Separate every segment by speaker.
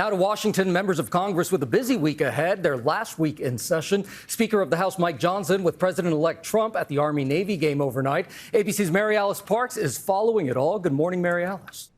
Speaker 1: Now to Washington, members of Congress with a busy week ahead, their last week in session. Speaker of the House Mike Johnson with President-elect Trump at the Army-Navy game overnight. ABC's Mary Alice Parks is following it all. Good morning, Mary Alice.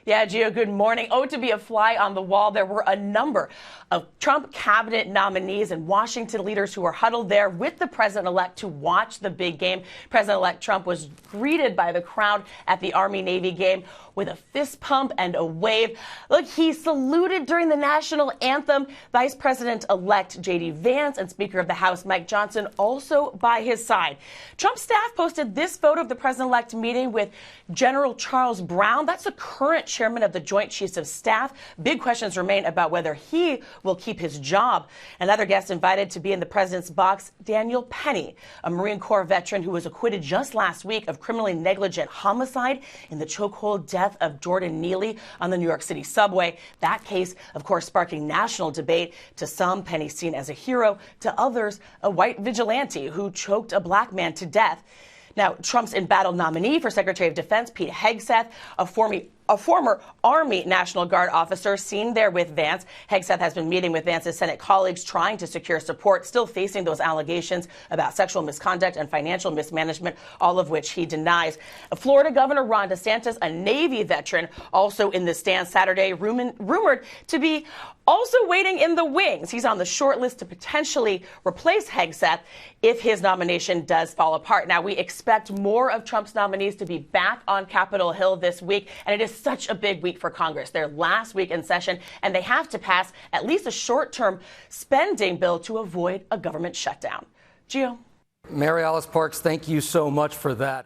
Speaker 2: Yeah, Gio, good morning. Oh, to be a fly on the wall, there were a number of Trump cabinet nominees and Washington leaders who were huddled there with the president-elect to watch the big game. President-elect Trump was greeted by the crowd at the Army-Navy game with a fist pump and a wave. Look, he saluted during the national anthem. Vice President-elect JD Vance and Speaker of the House Mike Johnson also by his side. Trump's staff posted this photo of the president-elect meeting with General Charles Brown. That's the current chairman of the Joint Chiefs of Staff. Big questions remain about whether he will keep his job. Another guest invited to be in the president's box, Daniel Penny, a Marine Corps veteran who was acquitted just last week of criminally negligent homicide in the chokehold death of Jordan Neely on the New York City subway. That case, of course, sparking national debate. To some, Penny seen as a hero. To others, a white vigilante who choked a black man to death. Now, Trump's embattled nominee for Secretary of Defense, Pete Hegseth, a former Army National Guard officer seen there with Vance. Hegseth has been meeting with Vance's Senate colleagues trying to secure support, still facing those allegations about sexual misconduct and financial mismanagement, all of which he denies. Florida Governor Ron DeSantis, a Navy veteran, also in the stand Saturday, rumored to be also waiting in the wings. He's on the short list to potentially replace Hegseth if his nomination does fall apart. Now, we expect more of Trump's nominees to be back on Capitol Hill this week, and it is such a big week for Congress. Their last week in session, and they have to pass at least a short-term spending bill to avoid a government shutdown. Gio.
Speaker 1: Mary Alice Parks, thank you so much for that.